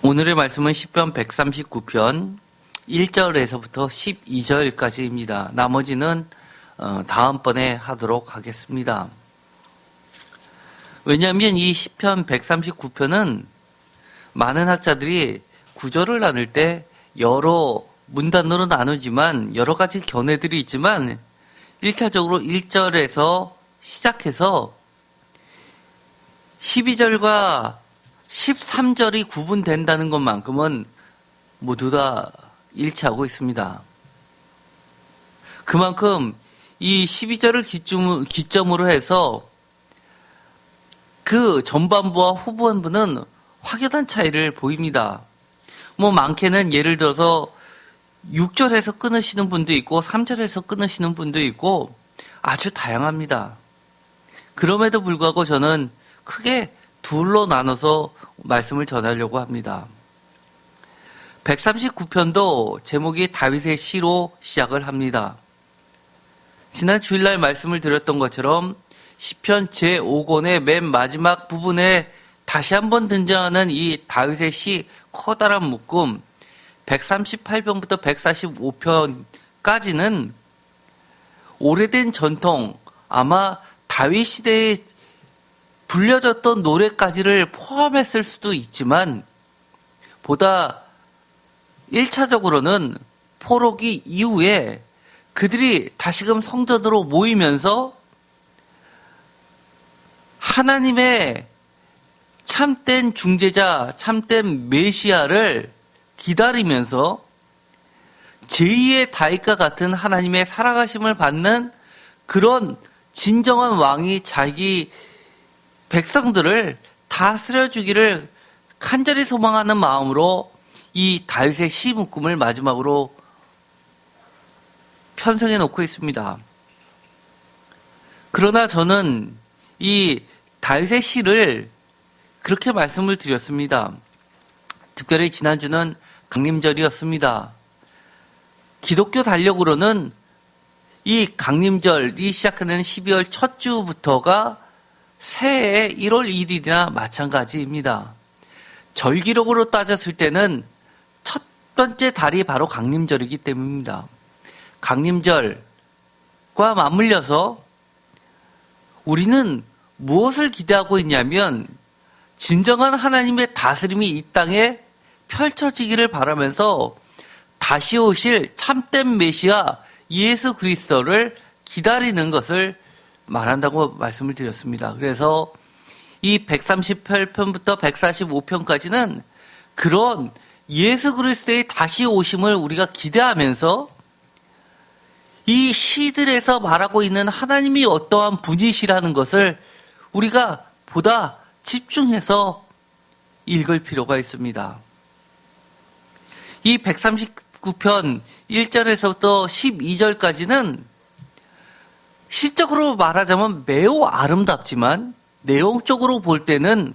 오늘의 말씀은 시편 139편 1절에서부터 12절까지입니다. 나머지는 다음번에 하도록 하겠습니다. 왜냐하면 이 시편 139편은 많은 학자들이 구절을 나눌 때 여러 문단으로 나누지만 여러 가지 견해들이 있지만 1차적으로 1절에서 시작해서 12절과 13절이 구분된다는 것만큼은 모두 다 일치하고 있습니다. 그만큼 이 12절을 기점으로 해서 그 전반부와 후반부는 확연한 차이를 보입니다. 많게는 예를 들어서 6절에서 끊으시는 분도 있고 3절에서 끊으시는 분도 있고 아주 다양합니다. 그럼에도 불구하고 저는 크게 둘로 나눠서 말씀을 전하려고 합니다. 139편도 제목이 다윗의 시로 시작을 합니다. 지난 주일날 말씀을 드렸던 것처럼 시편 제5권의 맨 마지막 부분에 다시 한번 등장하는 이 다윗의 시 커다란 묶음 138편부터 145편까지는 오래된 전통, 아마 다윗 시대에 불려졌던 노래까지를 포함했을 수도 있지만 보다 1차적으로는 포로기 이후에 그들이 다시금 성전으로 모이면서 하나님의 참된 중재자, 참된 메시아를 기다리면서 제2의 다윗과 같은 하나님의 살아가심을 받는 그런 진정한 왕이 자기 백성들을 다스려 주기를 간절히 소망하는 마음으로 이 다윗의 시 묶음을 마지막으로 편성해 놓고 있습니다. 그러나 저는 이 다윗의 시를 그렇게 말씀을 드렸습니다. 특별히 지난주는 강림절이었습니다. 기독교 달력으로는 이 강림절이 시작하는 12월 첫 주부터가 새해 1월 1일이나 마찬가지입니다. 절기록으로 따졌을 때는 첫 번째 달이 바로 강림절이기 때문입니다. 강림절과 맞물려서 우리는 무엇을 기대하고 있냐면 진정한 하나님의 다스림이 이 땅에 펼쳐지기를 바라면서 다시 오실 참된 메시아 예수 그리스도를 기다리는 것을 말한다고 말씀을 드렸습니다. 그래서 이 138편부터 145편까지는 그런 예수 그리스도의 다시 오심을 우리가 기대하면서 이 시들에서 말하고 있는 하나님이 어떠한 분이시라는 것을 우리가 보다 집중해서 읽을 필요가 있습니다. 이 139편 1절에서부터 12절까지는 시적으로 말하자면 매우 아름답지만 내용적으로 볼 때는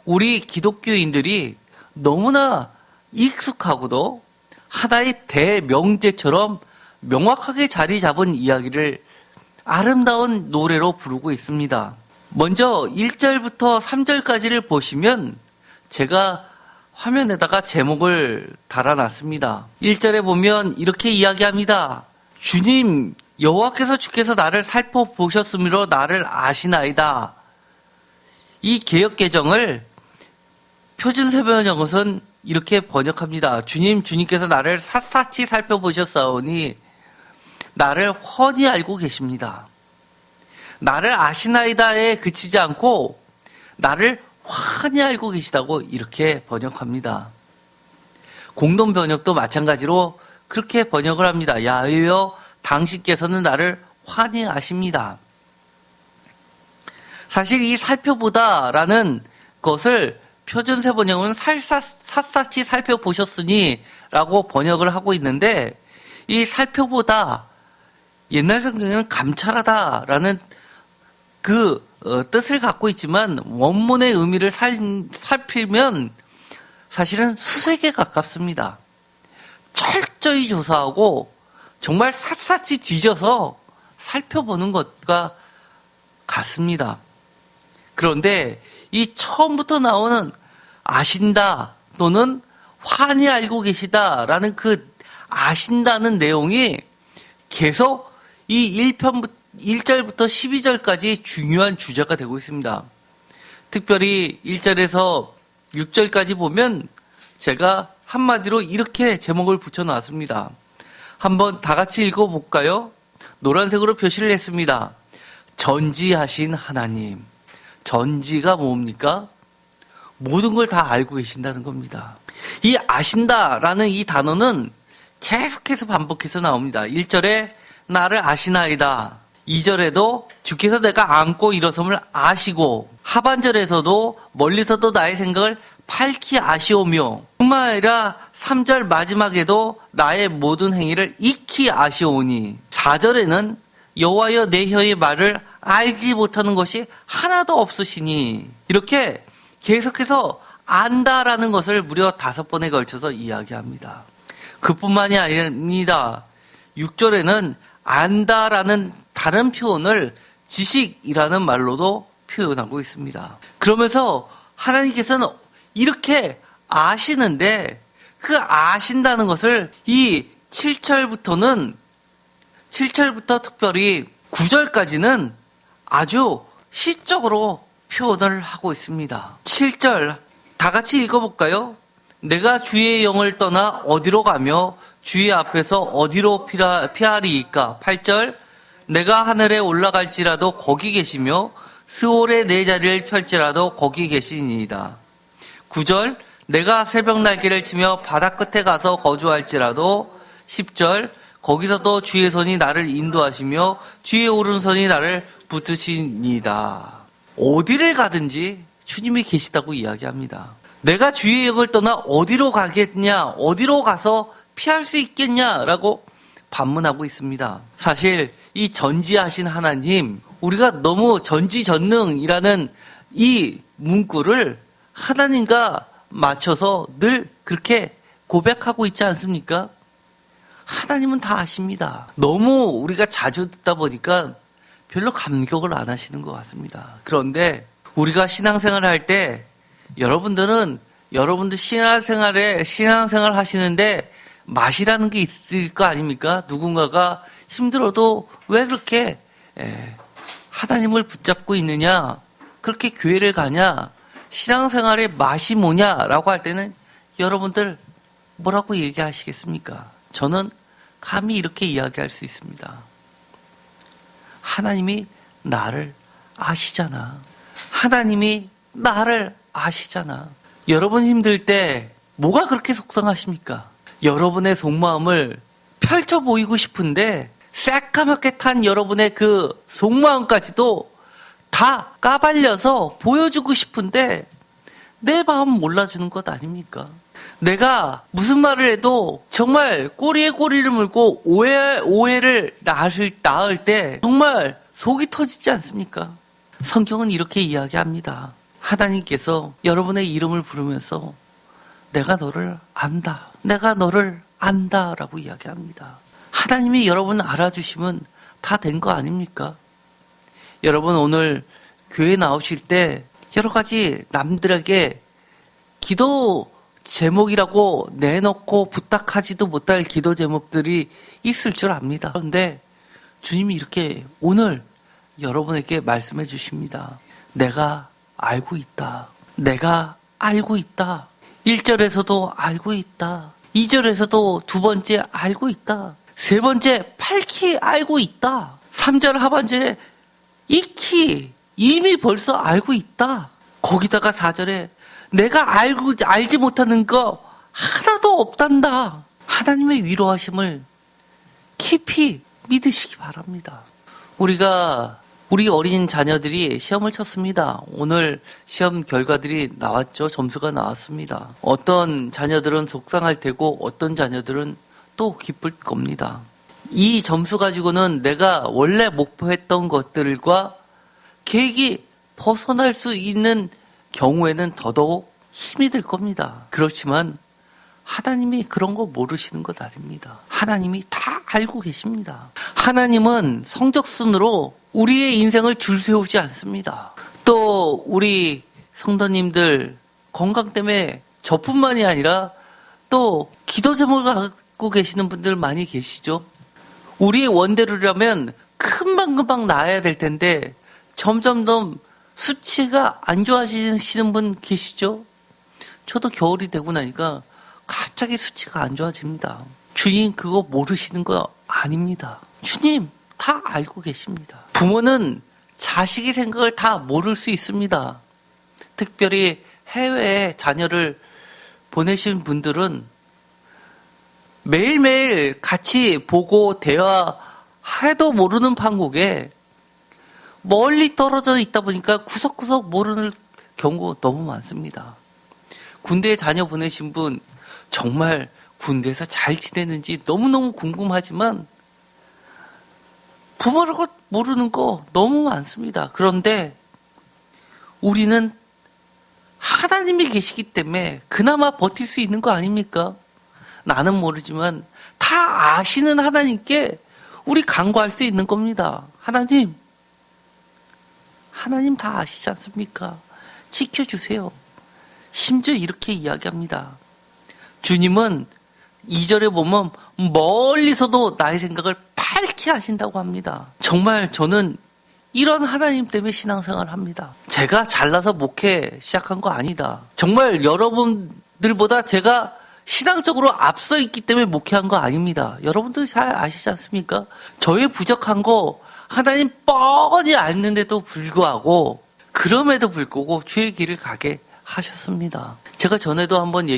우리 기독교인들이 너무나 익숙하고도 하나의 대명제처럼 명확하게 자리 잡은 이야기를 아름다운 노래로 부르고 있습니다. 먼저 1절부터 3절까지를 보시면 제가 화면에다가 제목을 달아놨습니다. 1절에 보면 이렇게 이야기합니다. 주님 주께서 나를 살펴보셨으므로 나를 아시나이다. 이 개역개정을 표준세번역은 이렇게 번역합니다. 주님께서 나를 샅샅이 살펴보셨사오니 나를 훤히 알고 계십니다. 나를 아시나이다에 그치지 않고 나를 훤히 알고 계시다고 이렇게 번역합니다. 공동 번역도 마찬가지로 그렇게 번역을 합니다. 야훼여 당신께서는 나를 훤히 아십니다. 사실 이 살펴보다라는 것을 표준세 번역은 샅샅이 살펴보셨으니 라고 번역을 하고 있는데 이 살펴보다 옛날 성경에는 감찰하다라는 그 뜻을 갖고 있지만 원문의 의미를 살피면 사실은 수색에 가깝습니다. 철저히 조사하고 정말 샅샅이 뒤져서 살펴보는 것과 같습니다. 그런데 이 처음부터 나오는 아신다, 또는 환히 알고 계시다라는 그 아신다는 내용이 계속 이 1절부터 12절까지 중요한 주제가 되고 있습니다. 특별히 1절에서 6절까지 보면 제가 한마디로 이렇게 제목을 붙여놨습니다. 한번 다 같이 읽어볼까요? 노란색으로 표시를 했습니다. 전지하신 하나님. 전지가 뭡니까? 모든 걸 다 알고 계신다는 겁니다. 이 아신다라는 이 단어는 계속해서 반복해서 나옵니다. 1절에 나를 아시나이다. 2절에도 주께서 내가 안고 일어섬을 아시고, 하반절에서도 멀리서도 나의 생각을 밝히 아시오며, 뿐만 아니라 3절 마지막에도 나의 모든 행위를 익히 아시오니, 4절에는 여호와여 내 혀의 말을 알지 못하는 것이 하나도 없으시니, 이렇게 계속해서 안다라는 것을 무려 5번에 걸쳐서 이야기합니다. 그뿐만이 아닙니다. 6절에는 안다라는 다른 표현을 지식이라는 말로도 표현하고 있습니다. 그러면서 하나님께서는 이렇게 아시는데 그 아신다는 것을 이 7절부터 특별히 9절까지는 아주 시적으로 표현을 하고 있습니다. 7절 다 같이 읽어볼까요? 내가 주의 영을 떠나 어디로 가며 주의 앞에서 어디로 피하리이까? 8절 내가 하늘에 올라갈지라도 거기 계시며 스올에 내 자리를 펼지라도 거기 계시니이다. 9절 내가 새벽 날개를 치며 바다 끝에 가서 거주할지라도 10절 거기서도 주의 손이 나를 인도하시며 주의 오른손이 나를 붙드시니이다. 어디를 가든지 주님이 계시다고 이야기합니다. 내가 주의 영을 떠나 어디로 가겠냐, 어디로 가서 피할 수 있겠냐라고 반문하고 있습니다. 사실 이 전지하신 하나님, 우리가 너무 전지전능이라는 이 문구를 하나님과 맞춰서 늘 그렇게 고백하고 있지 않습니까? 하나님은 다 아십니다. 너무 우리가 자주 듣다 보니까 별로 감격을 안 하시는 것 같습니다. 그런데 우리가 신앙생활을 할 때 여러분들 신앙생활 하시는데 맛이라는 게 있을 거 아닙니까? 누군가가 힘들어도 왜 그렇게 하나님을 붙잡고 있느냐? 그렇게 교회를 가냐? 신앙생활의 맛이 뭐냐라고 할 때는 여러분들 뭐라고 얘기하시겠습니까? 저는 감히 이렇게 이야기할 수 있습니다. 하나님이 나를 아시잖아. 하나님이 나를 아시잖아. 여러분 힘들 때 뭐가 그렇게 속상하십니까? 여러분의 속마음을 펼쳐 보이고 싶은데 새까맣게 탄 여러분의 그 속마음까지도 다 까발려서 보여주고 싶은데 내 마음 몰라주는 것 아닙니까? 내가 무슨 말을 해도 정말 꼬리에 꼬리를 물고 오해를 낳을 때 정말 속이 터지지 않습니까? 성경은 이렇게 이야기합니다. 하나님께서 여러분의 이름을 부르면서 내가 너를 안다. 내가 너를 안다 라고 이야기합니다. 하나님이 여러분 알아주시면 다 된 거 아닙니까? 여러분 오늘 교회 나오실 때 여러 가지 남들에게 기도 제목이라고 내놓고 부탁하지도 못할 기도 제목들이 있을 줄 압니다. 그런데 주님이 이렇게 오늘 여러분에게 말씀해 주십니다. 내가 알고 있다. 내가 알고 있다. 1절에서도 알고 있다. 2절에서도 두 번째 알고 있다. 세 번째 밝히 알고 있다. 3절 하반절에 익히 이미 벌써 알고 있다. 거기다가 4절에 내가 알지 못하는 거 하나도 없단다. 하나님의 위로하심을 깊이 믿으시기 바랍니다. 우리 어린 자녀들이 시험을 쳤습니다. 오늘 시험 결과들이 나왔죠. 점수가 나왔습니다. 어떤 자녀들은 속상할 테고 어떤 자녀들은 또 기쁠 겁니다. 이 점수 가지고는 내가 원래 목표했던 것들과 계획이 벗어날 수 있는 경우에는 더더욱 힘이 들 겁니다. 그렇지만 하나님이 그런 거 모르시는 것 아닙니다. 하나님이 다 알고 계십니다. 하나님은 성적순으로 우리의 인생을 줄 세우지 않습니다. 또 우리 성도님들 건강 때문에 저뿐만이 아니라 또 기도 제목을 갖고 계시는 분들 많이 계시죠. 우리의 원대로라면 금방금방 나아야 될 텐데 점점점 수치가 안 좋아지시는 분 계시죠? 저도 겨울이 되고 나니까 갑자기 수치가 안 좋아집니다. 주님 그거 모르시는 거 아닙니다. 주님 다 알고 계십니다. 부모는 자식의 생각을 다 모를 수 있습니다. 특별히 해외에 자녀를 보내신 분들은 매일매일 같이 보고 대화해도 모르는 판국에 멀리 떨어져 있다 보니까 구석구석 모르는 경우 너무 많습니다. 군대에 자녀 보내신 분 정말 군대에서 잘 지내는지 너무너무 궁금하지만 부모라고 모르는 거 너무 많습니다. 그런데 우리는 하나님이 계시기 때문에 그나마 버틸 수 있는 거 아닙니까? 나는 모르지만 다 아시는 하나님께 우리 간구할 수 있는 겁니다. 하나님 다 아시지 않습니까? 지켜주세요. 심지어 이렇게 이야기합니다. 주님은 2절에 보면 멀리서도 나의 생각을 밝히 하신다고 합니다. 정말 저는 이런 하나님 때문에 신앙생활을 합니다. 제가 잘나서 목회 시작한 거 아니다. 정말 여러분들보다 제가 신앙적으로 앞서 있기 때문에 목회한 거 아닙니다. 여러분들 잘 아시지 않습니까? 저의 부족한 거 하나님 뻔히 알는데도 불구하고 그럼에도 불구하고 주의 길을 가게 하셨습니다. 제가 전에도 한번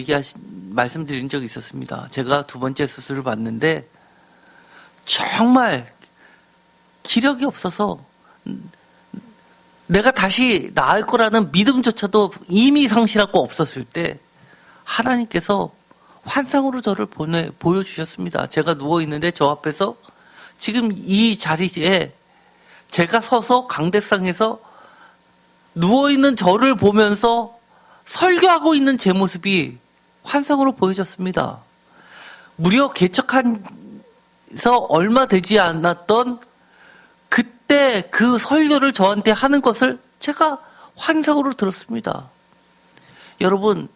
말씀드린 적이 있었습니다. 제가 2번째 수술을 받는데 정말 기력이 없어서 내가 다시 나을 거라는 믿음조차도 이미 상실하고 없었을 때 하나님께서 환상으로 저를 보여주셨습니다. 제가 누워있는데 저 앞에서 지금 이 자리에 제가 서서 강대상에서 누워있는 저를 보면서 설교하고 있는 제 모습이 환상으로 보여졌습니다. 무려 개척해서 얼마 되지 않았던 그때 그 설교를 저한테 하는 것을 제가 환상으로 들었습니다. 여러분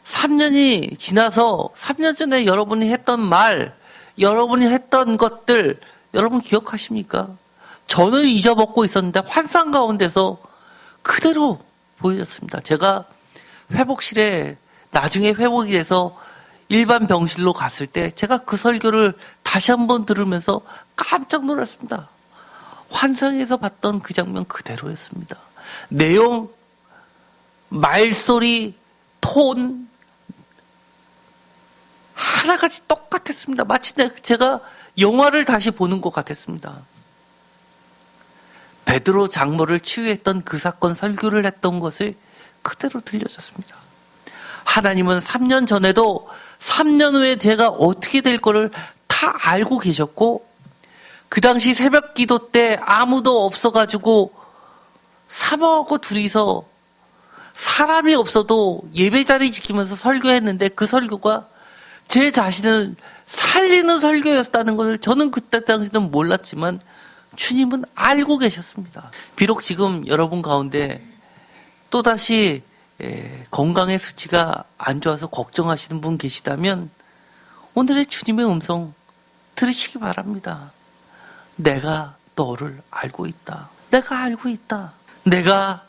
3년이 지나서 3년 전에 여러분이 했던 말, 여러분이 했던 것들 여러분 기억하십니까? 저는 잊어먹고 있었는데 환상 가운데서 그대로 보여졌습니다. 제가 회복실에 나중에 회복이 돼서 일반 병실로 갔을 때 제가 그 설교를 다시 한번 들으면서 깜짝 놀랐습니다. 환상에서 봤던 그 장면 그대로였습니다. 내용, 말소리, 톤 하나같이 똑같았습니다. 마치 제가 영화를 다시 보는 것 같았습니다. 베드로 장모를 치유했던 그 사건 설교를 했던 것을 그대로 들려졌습니다. 하나님은 3년 전에도 3년 후에 제가 어떻게 될 거를 다 알고 계셨고 그 당시 새벽 기도 때 아무도 없어가지고 사모하고 둘이서 사람이 없어도 예배 자리 지키면서 설교했는데 그 설교가 제 자신을 살리는 설교였다는 것을 저는 그때 당시는 몰랐지만 주님은 알고 계셨습니다. 비록 지금 여러분 가운데 또다시 건강의 수치가 안 좋아서 걱정하시는 분 계시다면 오늘의 주님의 음성 들으시기 바랍니다. 내가 너를 알고 있다. 내가 알고 있다. 내가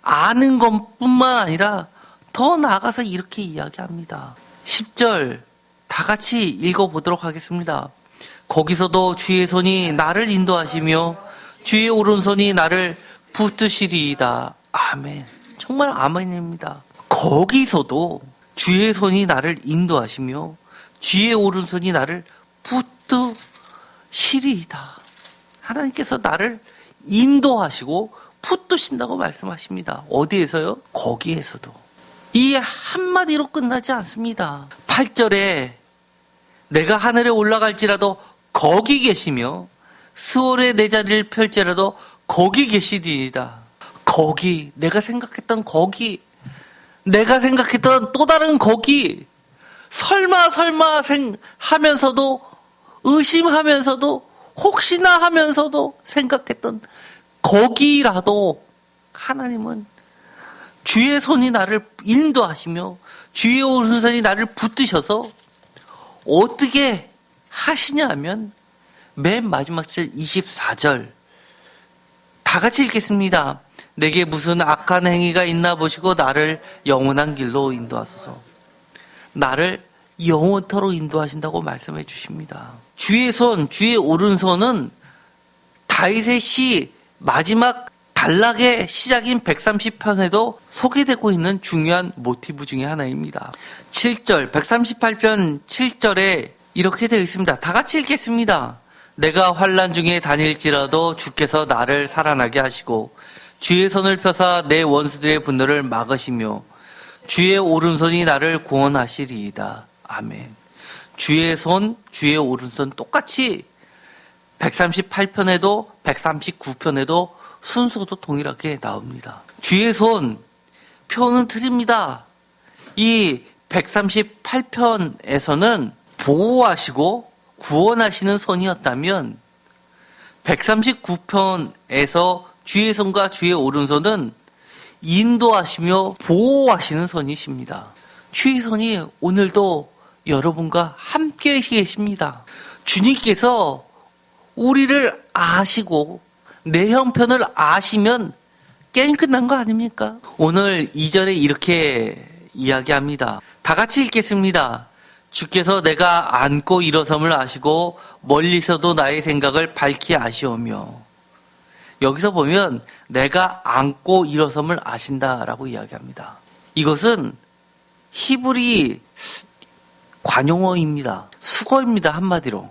아는 것뿐만 아니라 더 나아가서 이렇게 이야기합니다. 10절 다 같이 읽어보도록 하겠습니다. 거기서도 주의 손이 나를 인도하시며 주의 오른손이 나를 붙드시리이다. 아멘. 정말 아멘입니다. 거기서도 주의 손이 나를 인도하시며 주의 오른손이 나를 붙드시리이다. 하나님께서 나를 인도하시고 붙드신다고 말씀하십니다. 어디에서요? 거기에서도. 이 한마디로 끝나지 않습니다. 8절에 내가 하늘에 올라갈지라도 거기 계시며 스월에 내 자리를 펼지라도 거기 계시리이다. 거기, 내가 생각했던 거기, 내가 생각했던 또 다른 거기, 설마 하면서도 의심하면서도 혹시나 하면서도 생각했던 거기라도 하나님은 주의 손이 나를 인도하시며 주의 오른손이 나를 붙드셔서 어떻게 하시냐 하면 맨 마지막 절 24절 다 같이 읽겠습니다. 내게 무슨 악한 행위가 있나 보시고 나를 영원한 길로 인도하소서. 나를 영원토로 인도하신다고 말씀해 주십니다. 주의 손, 주의 오른손은 다윗의 시 마지막 단락의 시작인 130편에도 소개되고 있는 중요한 모티브 중에 하나입니다. 7절, 138편 7절에 이렇게 되어 있습니다. 다 같이 읽겠습니다. 내가 환난 중에 다닐지라도 주께서 나를 살아나게 하시고 주의 손을 펴사 내 원수들의 분노를 막으시며 주의 오른손이 나를 구원하시리이다. 아멘. 주의 손, 주의 오른손 똑같이 138편에도 139편에도 순서도 동일하게 나옵니다. 주의 손, 표는 틀립니다. 이 138편에서는 보호하시고 구원하시는 손이었다면 139편에서 주의 손과 주의 오른손은 인도하시며 보호하시는 손이십니다. 주의 손이 오늘도 여러분과 함께 계십니다. 주님께서 우리를 아시고 내 형편을 아시면 게임 끝난 거 아닙니까? 오늘 2절에 이렇게 이야기합니다. 다 같이 읽겠습니다. 주께서 내가 앉고 일어섬을 아시고 멀리서도 나의 생각을 밝히 아시오며. 여기서 보면 내가 앉고 일어섬을 아신다라고 이야기합니다. 이것은 히브리 관용어입니다. 수거입니다. 한마디로.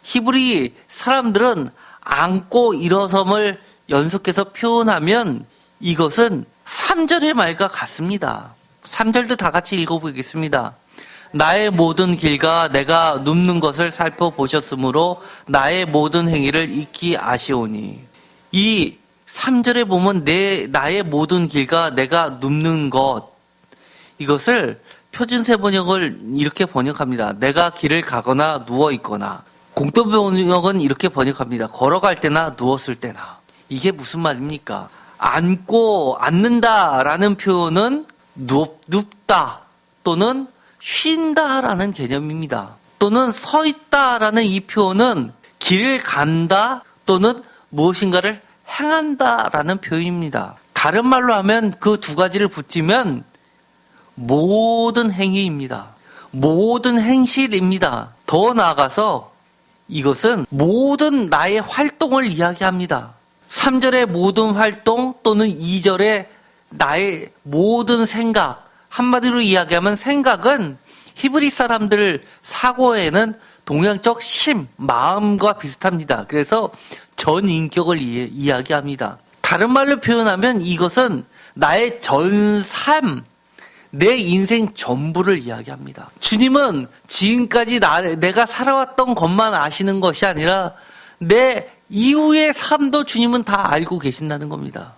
히브리 사람들은 앉고 일어섬을 연속해서 표현하면 이것은 3절의 말과 같습니다. 3절도 다 같이 읽어보겠습니다. 나의 모든 길과 내가 눕는 것을 살펴보셨으므로 나의 모든 행위를 익히 아시오니. 이 3절에 보면 나의 모든 길과 내가 눕는 것, 이것을 표준세 번역을 이렇게 번역합니다. 내가 길을 가거나 누워있거나. 공통 번역은 이렇게 번역합니다. 걸어갈 때나 누웠을 때나. 이게 무슨 말입니까? 앉는다라는 표현은 눕다 또는 쉰다라는 개념입니다. 또는 서 있다라는 이 표현은 길을 간다 또는 무엇인가를 행한다라는 표현입니다. 다른 말로 하면 그 두 가지를 붙이면 모든 행위입니다. 모든 행실입니다. 더 나아가서 이것은 모든 나의 활동을 이야기합니다. 3절의 모든 활동 또는 2절의 나의 모든 생각, 한마디로 이야기하면 생각은 히브리 사람들 사고에는 동양적 심, 마음과 비슷합니다. 그래서 전인격을 이야기합니다. 다른 말로 표현하면 이것은 나의 전 삶, 내 인생 전부를 이야기합니다. 주님은 지금까지 내가 살아왔던 것만 아시는 것이 아니라 내 이후의 삶도 주님은 다 알고 계신다는 겁니다.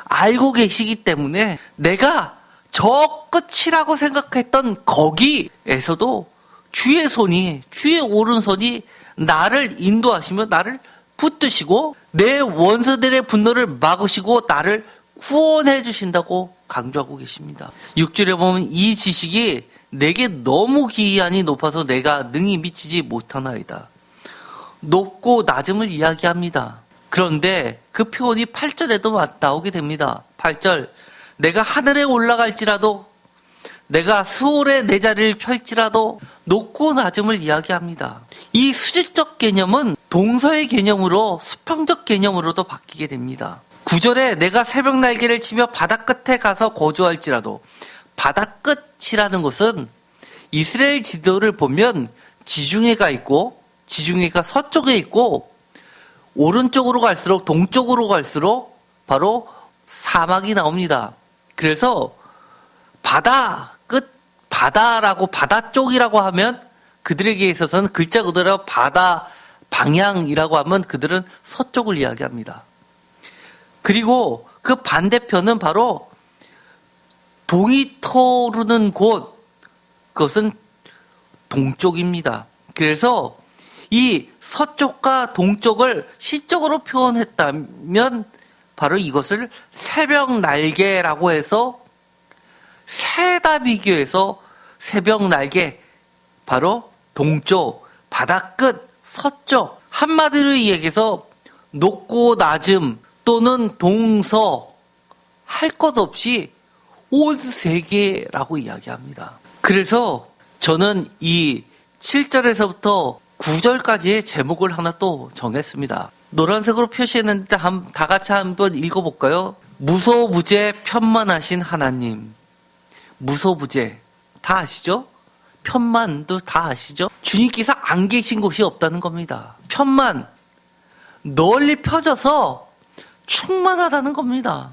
알고 계시기 때문에 내가 저 끝이라고 생각했던 거기에서도 주의 손이, 주의 오른손이 나를 인도하시며 나를 붙드시고 내 원수들의 분노를 막으시고 나를 구원해 주신다고 강조하고 계십니다. 6절에 보면 이 지식이 내게 너무 기이하니 높아서 내가 능히 미치지 못하나이다. 높고 낮음을 이야기합니다. 그런데 그 표현이 8절에도 나오게 됩니다. 8절, 내가 하늘에 올라갈지라도 내가 수월에 내 자리를 펼지라도 높고 낮음을 이야기합니다. 이 수직적 개념은 동서의 개념으로 수평적 개념으로도 바뀌게 됩니다. 9절에 내가 새벽 날개를 치며 바다 끝에 가서 거주할지라도, 바다 끝이라는 것은 이스라엘 지도를 보면 지중해가 있고 지중해가 서쪽에 있고 오른쪽으로 갈수록 동쪽으로 갈수록 바로 사막이 나옵니다. 그래서 바다 끝, 바다라고 바다 쪽이라고 하면 그들에게 있어서는 글자 그대로 바다 방향이라고 하면 그들은 서쪽을 이야기합니다. 그리고 그 반대편은 바로 동이 터오르는 곳, 그것은 동쪽입니다. 그래서 이 서쪽과 동쪽을 시적으로 표현했다면 바로 이것을 새벽 날개라고 해서 세다 비교해서 새벽 날개, 바로 동쪽, 바다 끝, 서쪽. 한마디로 이야기해서 높고 낮음 또는 동서 할 것 없이 온 세계라고 이야기합니다. 그래서 저는 이 7절에서부터 9절까지의 제목을 하나 또 정했습니다. 노란색으로 표시했는데 다 같이 한번 읽어볼까요? 무소부재 편만하신 하나님. 무소부재 다 아시죠? 편만도 다 아시죠? 주님께서 안 계신 곳이 없다는 겁니다. 편만, 널리 펴져서 충만하다는 겁니다.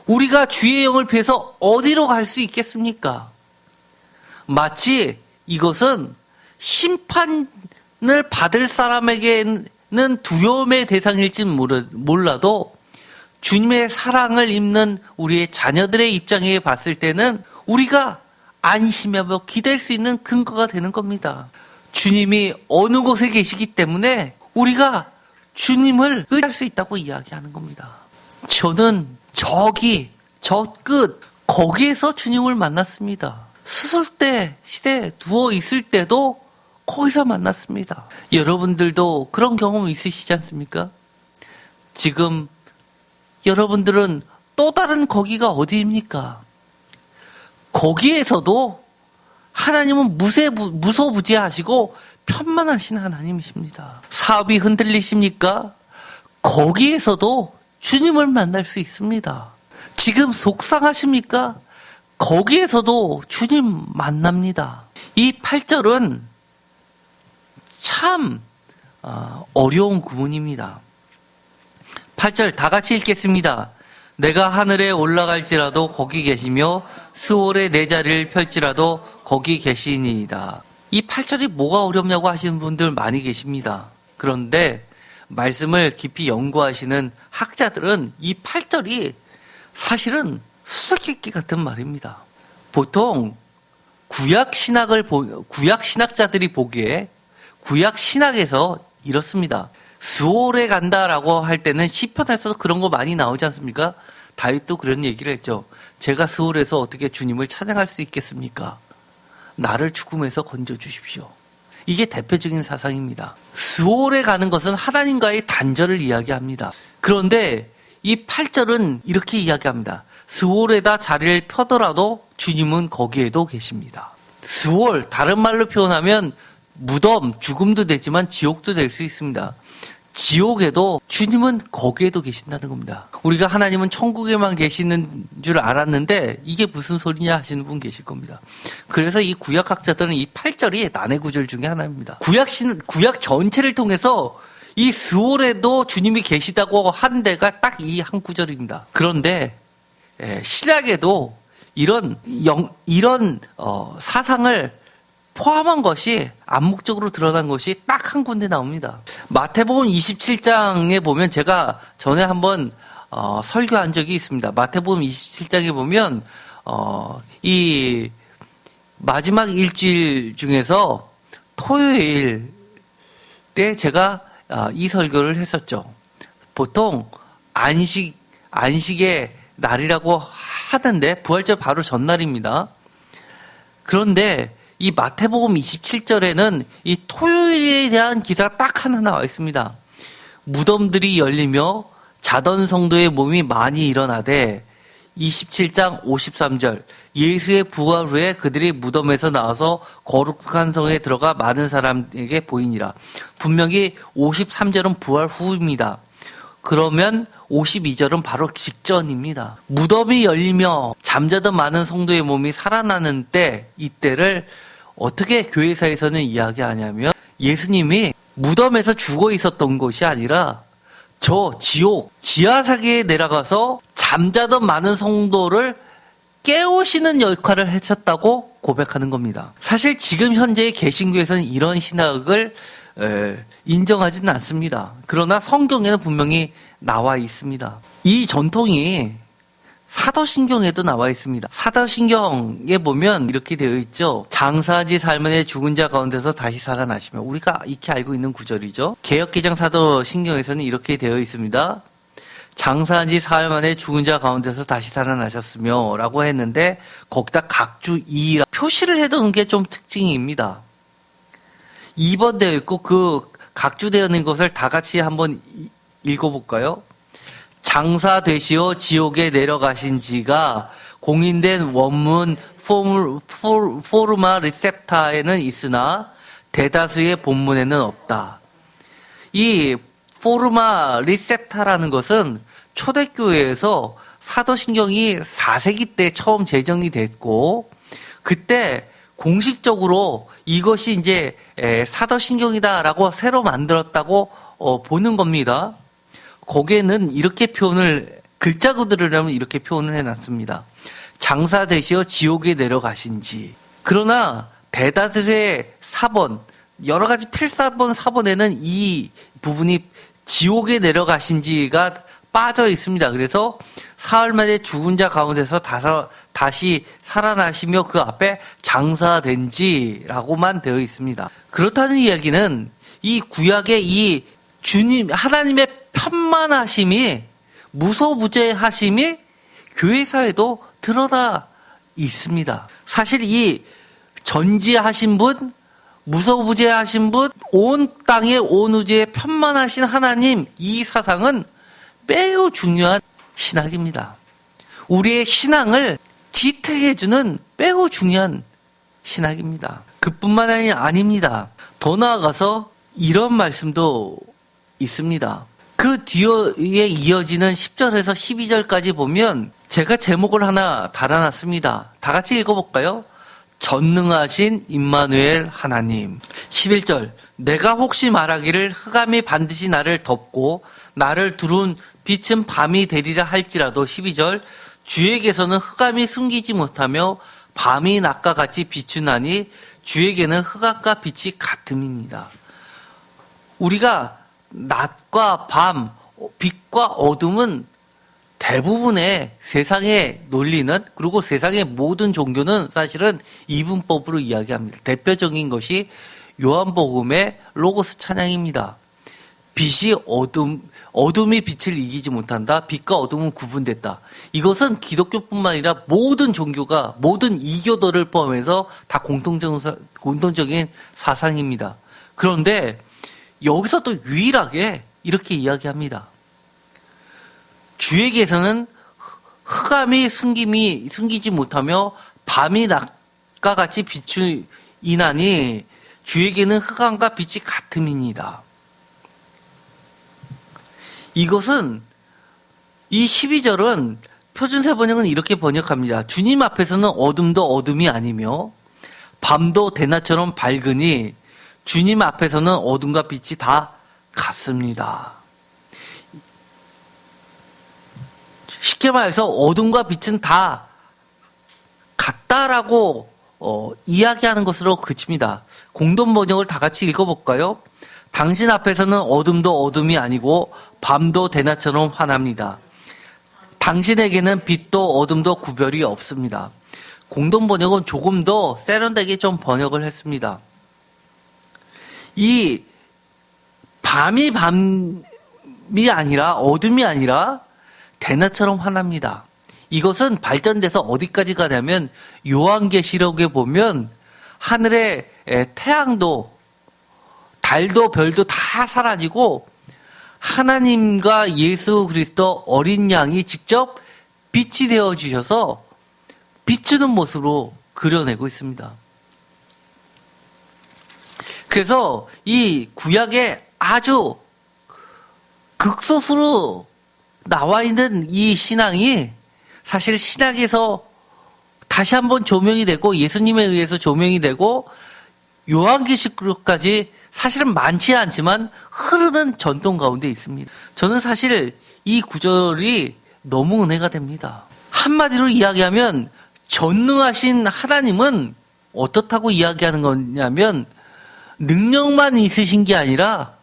우리가 주의 영을 피해서 어디로 갈 수 있겠습니까? 마치 이것은 심판을 받을 사람에게는 두려움의 대상일지 몰라도 주님의 사랑을 입는 우리의 자녀들의 입장에 봤을 때는 우리가 안심하며 기댈 수 있는 근거가 되는 겁니다. 주님이 어느 곳에 계시기 때문에 우리가 주님을 의지할 수 있다고 이야기하는 겁니다. 저는 저 끝, 거기에서 주님을 만났습니다. 수술대 시대에 누워 있을 때도 거기서 만났습니다. 여러분들도 그런 경험 있으시지 않습니까? 지금 여러분들은 또 다른 거기가 어디입니까? 거기에서도 하나님은 무소부재하시고 편만하신 하나님이십니다. 사업이 흔들리십니까? 거기에서도 주님을 만날 수 있습니다. 지금 속상하십니까? 거기에서도 주님 만납니다. 이 8절은 참 어려운 구문입니다. 8절 다 같이 읽겠습니다. 내가 하늘에 올라갈지라도 거기 계시며 스월에 내 자리를 펼지라도 거기 계시니이다. 이 8절이 뭐가 어렵냐고 하시는 분들 많이 계십니다. 그런데 말씀을 깊이 연구하시는 학자들은 이 8절이 사실은 수수께끼 같은 말입니다. 보통 구약 신학자들이 보기에 구약 신학에서 이렇습니다. 스월에 간다라고 할 때는 시편에서도 그런 거 많이 나오지 않습니까? 다윗도 그런 얘기를 했죠. 제가 스월에서 어떻게 주님을 찬양할 수 있겠습니까? 나를 죽음에서 건져 주십시오. 이게 대표적인 사상입니다. 스월에 가는 것은 하나님과의 단절을 이야기합니다. 그런데 이 8절은 이렇게 이야기합니다. 스월에다 자리를 펴더라도 주님은 거기에도 계십니다. 스월, 다른 말로 표현하면 무덤, 죽음도 되지만 지옥도 될 수 있습니다. 지옥에도 주님은 거기에도 계신다는 겁니다. 우리가 하나님은 천국에만 계시는 줄 알았는데 이게 무슨 소리냐 하시는 분 계실 겁니다. 그래서 이 구약학자들은 이 8절이 난해 구절 중에 하나입니다. 구약 전체를 통해서 이 스월에도 주님이 계시다고 한 데가 딱 이 한 구절입니다. 그런데 신약에도 이런 사상을 포함한 것이 암묵적으로 드러난 것이 딱 한 군데 나옵니다. 마태복음 27장에 보면 제가 전에 한번 설교한 적이 있습니다. 마태복음 27장에 보면 이 마지막 일주일 중에서 토요일 때 제가 이 설교를 했었죠. 보통 안식의 날이라고 하던데 부활절 바로 전날입니다. 그런데 이 마태복음 27절에는 이 토요일에 대한 기사가 딱 하나 나와 있습니다. 무덤들이 열리며 자던 성도의 몸이 많이 일어나되 27장 53절 예수의 부활 후에 그들이 무덤에서 나와서 거룩한 성에 들어가 많은 사람에게 보이니라. 분명히 53절은 부활 후입니다. 그러면 52절은 바로 직전입니다. 무덤이 열리며 잠자던 많은 성도의 몸이 살아나는 때, 이때를 어떻게 교회사에서는 이야기하냐면 예수님이 무덤에서 죽어 있었던 것이 아니라 저 지옥, 지하세계에 내려가서 잠자던 많은 성도를 깨우시는 역할을 하셨다고 고백하는 겁니다. 사실 지금 현재의 개신교에서는 이런 신학을 인정하지는 않습니다. 그러나 성경에는 분명히 나와 있습니다. 이 전통이 사도신경에도 나와 있습니다. 사도신경에 보면 이렇게 되어 있죠. 장사지 살면에 죽은 자 가운데서 다시 살아나시며, 우리가 익히 알고 있는 구절이죠. 개역개정 사도신경에서는 이렇게 되어 있습니다. 장사한 지 사흘 만에 죽은 자 가운데서 다시 살아나셨으며 라고 했는데 거기다 각주2라 표시를 해두는 게 좀 특징입니다. 2번 되어 있고 그 각주되어 있는 것을 다 같이 한번 읽어볼까요? 장사되시어 지옥에 내려가신 지가 공인된 원문 포르마 리셉타에는 있으나 대다수의 본문에는 없다. 이 포르마 리셉타라는 것은 초대교회에서 사도신경이 4세기 때 처음 제정이 됐고 그때 공식적으로 이것이 이제 사도신경이다라고 새로 만들었다고 보는 겁니다. 거기에는 이렇게 표현을 글자 그대로 하면 이렇게 표현을 해놨습니다. 장사되시어 지옥에 내려가신지. 그러나 대다수의 사본 여러 가지 필사본 사본에는 이 부분이 지옥에 내려가신지가 빠져 있습니다. 그래서 사흘 만에 죽은 자 가운데서 다시 살아나시며 그 앞에 장사된지라고만 되어 있습니다. 그렇다는 이야기는 이 구약의 이 주님 하나님의 편만하심이 무소부재하심이 교회사에도 드러나 있습니다. 사실 이 전지하신 분, 무소부재하신 분, 온 땅의 온 우주에 편만하신 하나님 이 사상은 매우 중요한 신학입니다. 우리의 신앙을 지탱해주는 매우 중요한 신학입니다. 그뿐만 아닙니다. 더 나아가서 이런 말씀도 있습니다. 그 뒤에 이어지는 10절에서 12절까지 보면 제가 제목을 하나 달아놨습니다. 다 같이 읽어볼까요? 전능하신 임마누엘 하나님. 11절 내가 혹시 말하기를 흑암이 반드시 나를 덮고 나를 두른 빛은 밤이 되리라 할지라도 12절 주에게서는 흑암이 숨기지 못하며 밤이 낮과 같이 비추나니 주에게는 흑암과 빛이 같음이니이다. 우리가 낮과 밤, 빛과 어둠은 대부분의 세상의 논리는 그리고 세상의 모든 종교는 사실은 이분법으로 이야기합니다. 대표적인 것이 요한복음의 로고스 찬양입니다. 빛이 어둠이 빛을 이기지 못한다. 빛과 어둠은 구분됐다. 이것은 기독교뿐만 아니라 모든 종교가 모든 이교도를 포함해서 다 공통적인 사상입니다. 그런데 여기서 또 유일하게 이렇게 이야기합니다. 주에게서는 흑암이 숨기지 못하며 밤이 낮과 같이 비추이나니 주에게는 흑암과 빛이 같음이니이다. 이것은 이 12절은 표준세 번역은 이렇게 번역합니다. 주님 앞에서는 어둠도 어둠이 아니며 밤도 대낮처럼 밝으니 주님 앞에서는 어둠과 빛이 다 같습니다. 쉽게 말해서 어둠과 빛은 다 같다라고 이야기하는 것으로 그칩니다. 공동 번역을 다 같이 읽어볼까요? 당신 앞에서는 어둠도 어둠이 아니고 밤도 대낮처럼 환합니다. 당신에게는 빛도 어둠도 구별이 없습니다. 공동 번역은 조금 더 세련되게 좀 번역을 했습니다. 이 밤이 아니라 어둠이 아니라 대낮처럼 환합니다. 이것은 발전돼서 어디까지 가냐면 요한계시록에 보면 하늘에 태양도 달도 별도 다 사라지고 하나님과 예수 그리스도 어린 양이 직접 빛이 되어 주셔서 비추는 모습으로 그려내고 있습니다. 그래서 이 구약에 아주 극소수로 나와 있는 이 신앙이 사실 신약에서 다시 한번 조명이 되고 예수님에 의해서 조명이 되고 요한계시록까지 사실은 많지 않지만 흐르는 전통 가운데 있습니다. 저는 사실 이 구절이 너무 은혜가 됩니다. 한마디로 이야기하면 전능하신 하나님은 어떻다고 이야기하는 거냐면 능력만 있으신 게 아니라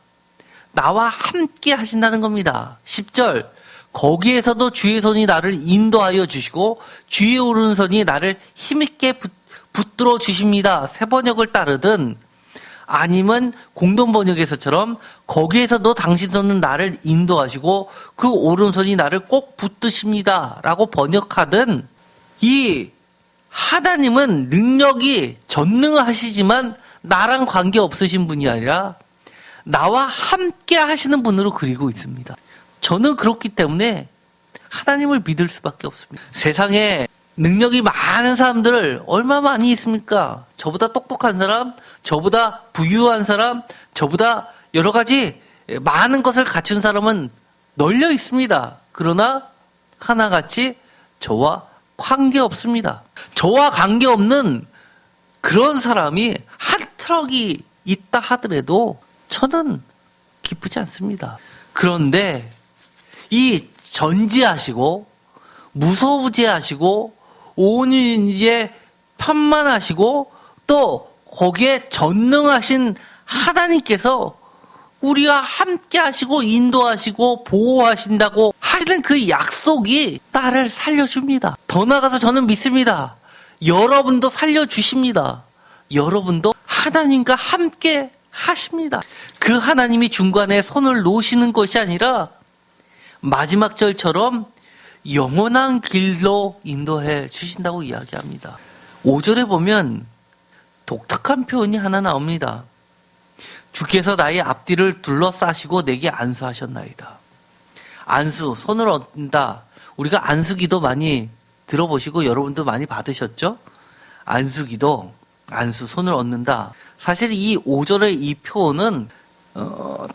나와 함께 하신다는 겁니다. 10절 거기에서도 주의 손이 나를 인도하여 주시고 주의 오른손이 나를 힘있게 붙들어 주십니다. 새 번역을 따르든 아니면 공동 번역에서처럼 거기에서도 당신 손은 나를 인도하시고 그 오른손이 나를 꼭 붙드십니다 라고 번역하든, 이 하나님은 능력이 전능하시지만 나랑 관계없으신 분이 아니라 나와 함께 하시는 분으로 그리고 있습니다. 저는 그렇기 때문에 하나님을 믿을 수밖에 없습니다. 세상에 능력이 많은 사람들 얼마 많이 있습니까? 저보다 똑똑한 사람, 저보다 부유한 사람, 저보다 여러 가지 많은 것을 갖춘 사람은 널려 있습니다. 그러나 하나같이 저와 관계없습니다. 저와 관계없는 그런 사람이 한 트럭이 있다 하더라도 저는 기쁘지 않습니다. 그런데 이 전지하시고 무소부지하시고 온유인지에 편만하시고 또 거기에 전능하신 하나님께서 우리가 함께 하시고 인도하시고 보호하신다고 하시는 그 약속이 나를 살려줍니다. 더 나아가서 저는 믿습니다. 여러분도 살려주십니다. 여러분도 하나님과 함께 하십니다. 그 하나님이 중간에 손을 놓으시는 것이 아니라 마지막 절처럼 영원한 길로 인도해 주신다고 이야기합니다. 5절에 보면 독특한 표현이 하나 나옵니다. 주께서 나의 앞뒤를 둘러싸시고 내게 안수하셨나이다. 안수, 손을 얹는다. 우리가 안수기도 많이 들어보시고 여러분도 많이 받으셨죠? 안수기도, 안수, 손을 얹는다. 사실 이 5절의 이 표현은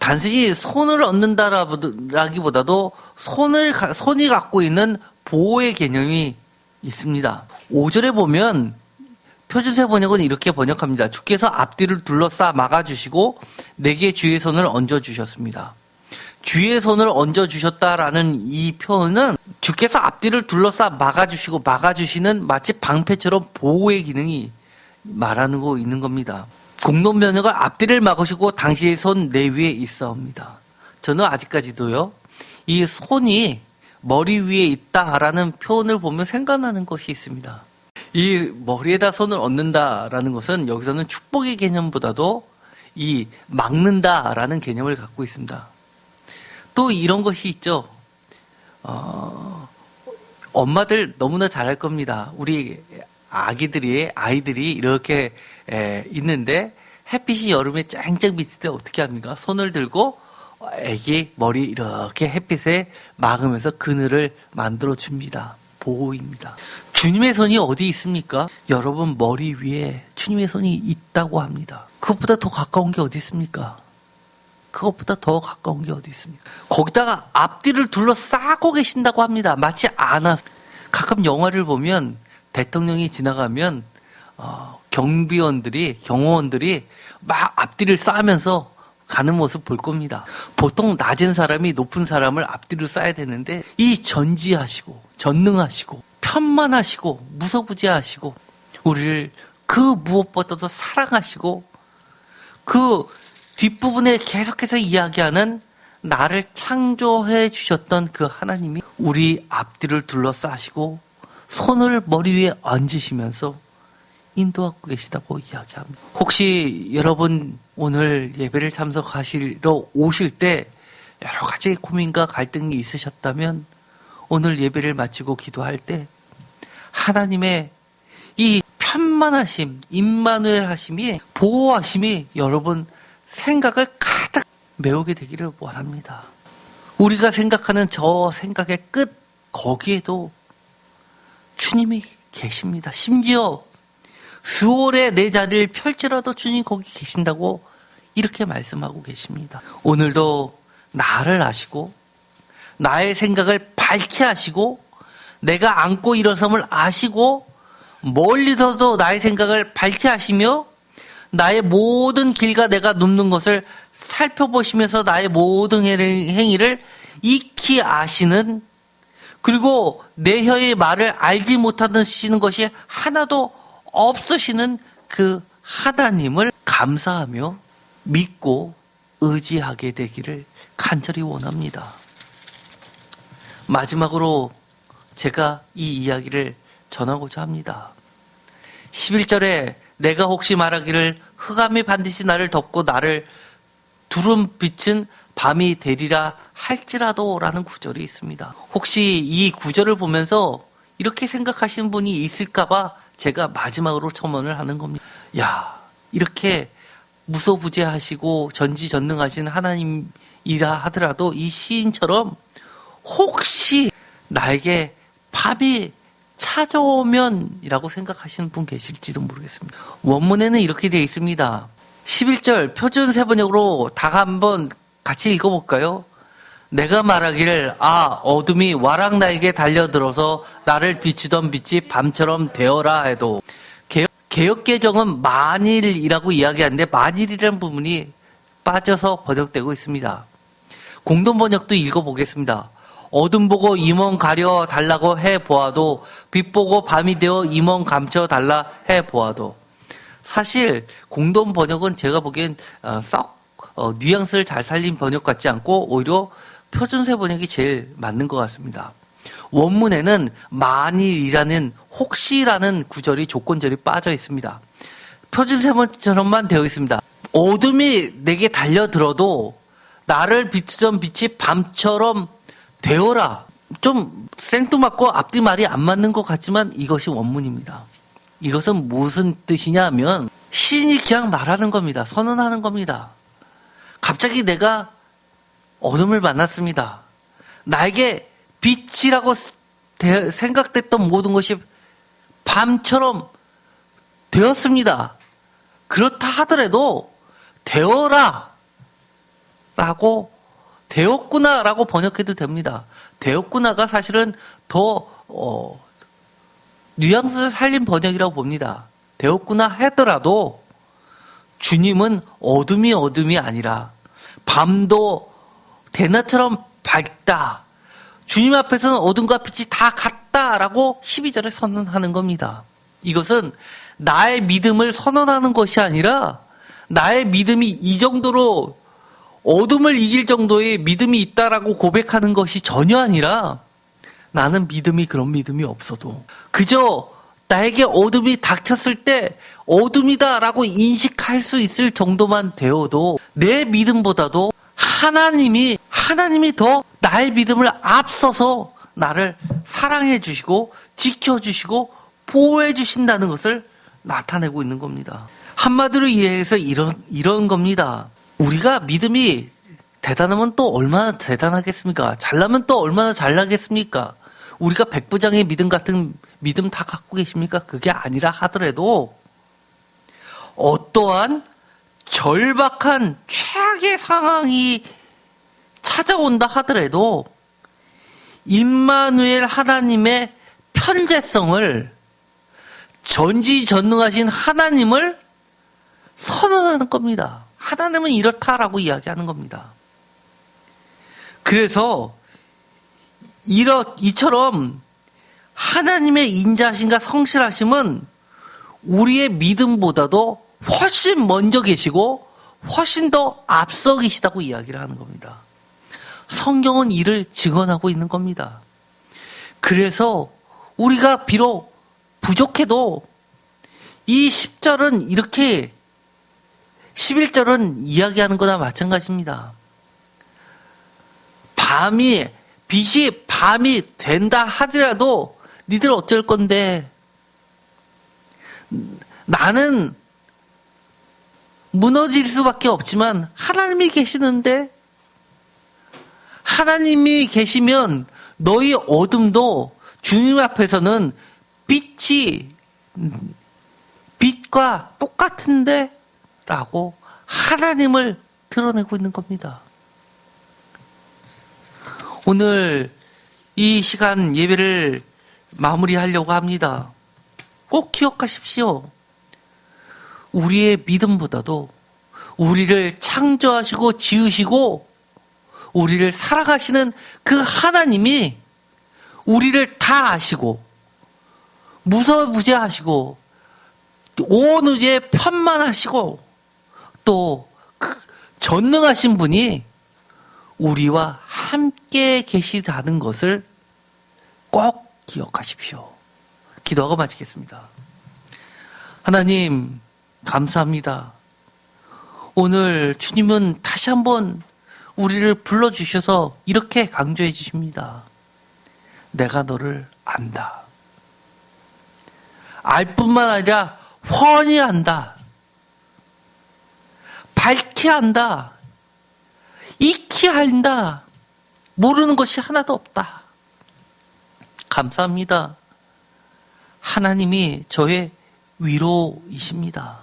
단순히 손을 얹는다라기보다도 손이 갖고 있는 보호의 개념이 있습니다. 5절에 보면 표준세 번역은 이렇게 번역합니다. 주께서 앞뒤를 둘러싸 막아주시고 내게 주의 손을 얹어주셨습니다. 주의 손을 얹어주셨다라는 이 표현은 주께서 앞뒤를 둘러싸 막아주시고 막아주시는 마치 방패처럼 보호의 기능이 말하는 거 있는 겁니다. 공동 번역은 앞뒤를 막으시고 당신의 손 내 위에 있어옵니다. 저는 아직까지도요, 이 손이 머리 위에 있다라는 표현을 보면 생각나는 것이 있습니다. 이 머리에다 손을 얹는다라는 것은 여기서는 축복의 개념보다도 이 막는다라는 개념을 갖고 있습니다. 또 이런 것이 있죠. 엄마들 너무나 잘할 겁니다. 우리 아이들이 이렇게 있는데 햇빛이 여름에 쨍쨍 비칠 때 어떻게 합니까? 손을 들고 애기 머리 이렇게 햇빛에 막으면서 그늘을 만들어 줍니다. 보호입니다. 주님의 손이 어디 있습니까? 여러분 머리 위에 주님의 손이 있다고 합니다. 그것보다 더 가까운 게 어디 있습니까? 그것보다 더 가까운 게 어디 있습니까? 거기다가 앞뒤를 둘러싸고 계신다고 합니다. 마치 안아. 가끔 영화를 보면 대통령이 지나가면 경호원들이 막 앞뒤를 쌓으면서 가는 모습 볼 겁니다. 보통 낮은 사람이 높은 사람을 앞뒤로 쌓아야 되는데 이 전지하시고 전능하시고 편만하시고 무소부지하시고 우리를 그 무엇보다도 사랑하시고 그 뒷부분에 계속해서 이야기하는 나를 창조해 주셨던 그 하나님이 우리 앞뒤를 둘러싸시고 손을 머리 위에 얹으시면서 인도하고 계시다고 이야기합니다. 혹시 여러분 오늘 예배를 참석하시러 오실 때 여러 가지 고민과 갈등이 있으셨다면 오늘 예배를 마치고 기도할 때 하나님의 이 편만하심, 임마누엘 하심이, 보호하심이 여러분 생각을 가득 메우게 되기를 원합니다. 우리가 생각하는 저 생각의 끝, 거기에도 주님이 계십니다. 심지어 수월에 내 자리를 펼치라도 주님 거기 계신다고 이렇게 말씀하고 계십니다. 오늘도 나를 아시고 나의 생각을 밝게 하시고 내가 앉고 일어섬을 아시고 멀리서도 나의 생각을 밝게 하시며 나의 모든 길과 내가 눕는 것을 살펴보시면서 나의 모든 행위를 익히 아시는, 그리고 내 혀의 말을 알지 못하시는 것이 하나도 없으시는 그 하나님을 감사하며 믿고 의지하게 되기를 간절히 원합니다. 마지막으로 제가 이 이야기를 전하고자 합니다. 11절에 내가 혹시 말하기를 흑암이 반드시 나를 덮고 나를 두른 빛은 밤이 되리라 할지라도 라는 구절이 있습니다. 혹시 이 구절을 보면서 이렇게 생각하시는 분이 있을까봐 제가 마지막으로 첨언을 하는 겁니다. 야, 이렇게 무소부재하시고 전지전능하신 하나님이라 하더라도 이 시인처럼 혹시 나에게 밤이 찾아오면이라고 생각하시는 분 계실지도 모르겠습니다. 원문에는 이렇게 되어 있습니다. 11절 표준 세번역으로 다 한번 같이 읽어볼까요? 내가 말하기를 어둠이 와락 나에게 달려들어서 나를 비추던 빛이 밤처럼 되어라 해도 개역개정은 만일이라고 이야기하는데 만일이라는 부분이 빠져서 번역되고 있습니다. 공동번역도 읽어보겠습니다. 어둠 보고 임원 가려 달라고 해보아도 빛 보고 밤이 되어 임원 감춰 달라 해보아도 사실 공동번역은 제가 보기엔 썩 뉘앙스를 잘 살린 번역 같지 않고 오히려 표준세 번역이 제일 맞는 것 같습니다. 원문에는 만일이라는 혹시라는 구절이 조건절이 빠져 있습니다. 표준세 번역처럼만 되어 있습니다. 어둠이 내게 달려들어도 나를 비추던 빛이 밤처럼 되어라. 좀 생뚱맞고 앞뒤 말이 안 맞는 것 같지만 이것이 원문입니다. 이것은 무슨 뜻이냐 하면 시인이 그냥 말하는 겁니다. 선언하는 겁니다. 갑자기 내가 어둠을 만났습니다. 나에게 빛이라고 생각됐던 모든 것이 밤처럼 되었습니다. 그렇다 하더라도 되어라 라고 되었구나 라고 번역해도 됩니다. 되었구나가 사실은 더 뉘앙스를 살린 번역이라고 봅니다. 되었구나 하더라도 주님은 어둠이 아니라 밤도 대낮처럼 밝다. 주님 앞에서는 어둠과 빛이 다 같다라고 12절에 선언하는 겁니다. 이것은 나의 믿음을 선언하는 것이 아니라 나의 믿음이 이 정도로 어둠을 이길 정도의 믿음이 있다라고 고백하는 것이 전혀 아니라 나는 그런 믿음이 없어도 그저 나에게 어둠이 닥쳤을 때 어둠이다라고 인식할 수 있을 정도만 되어도 내 믿음보다도 하나님이 더 나의 믿음을 앞서서 나를 사랑해 주시고 지켜주시고 보호해 주신다는 것을 나타내고 있는 겁니다. 한마디로 이해해서 이런 겁니다. 우리가 믿음이 대단하면 또 얼마나 대단하겠습니까? 잘나면 또 얼마나 잘나겠습니까? 우리가 백부장의 믿음 같은 믿음 다 갖고 계십니까? 그게 아니라 하더라도 어떠한 절박한 최악의 상황이 찾아온다 하더라도 임마누엘 하나님의 편재성을 전지전능하신 하나님을 선언하는 겁니다. 하나님은 이렇다라고 이야기하는 겁니다. 그래서 이처럼 하나님의 인자하심과 성실하심은 우리의 믿음보다도 훨씬 먼저 계시고 훨씬 더 앞서 계시다고 이야기를 하는 겁니다. 성경은 이를 증언하고 있는 겁니다. 그래서 우리가 비록 부족해도 이 10절은 이렇게 11절은 이야기하는 거나 마찬가지입니다. 빛이 밤이 된다 하더라도 니들 어쩔 건데 나는 무너질 수밖에 없지만 하나님이 계시는데 하나님이 계시면 너희 어둠도 주님 앞에서는 빛과 똑같은데 라고 하나님을 드러내고 있는 겁니다. 오늘 이 시간 예배를 마무리하려고 합니다. 꼭 기억하십시오. 우리의 믿음보다도 우리를 창조하시고 지으시고 우리를 살아가시는 그 하나님이 우리를 다 아시고 무서무지하시고 온 우주에 편만하시고 또 전능하신 분이 우리와 함께 계시다는 것을 꼭 기억하십시오. 기도하고 마치겠습니다. 하나님 감사합니다. 오늘 주님은 다시 한번 우리를 불러주셔서 이렇게 강조해 주십니다. 내가 너를 안다. 알 뿐만 아니라 훤히 안다. 밝히 안다. 익히 안다. 모르는 것이 하나도 없다. 감사합니다. 하나님이 저의 위로이십니다.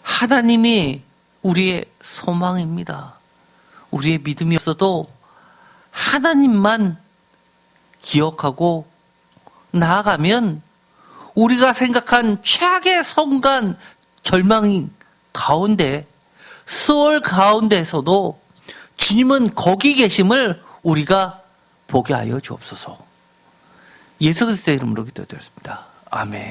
하나님이 우리의 소망입니다. 우리의 믿음이 없어도 하나님만 기억하고 나아가면 우리가 생각한 최악의 순간 절망 가운데, 수월 가운데서도 주님은 거기 계심을 우리가 보게 하여 주옵소서. 예수 그리스도의 이름으로 기도드렸습니다. 아멘.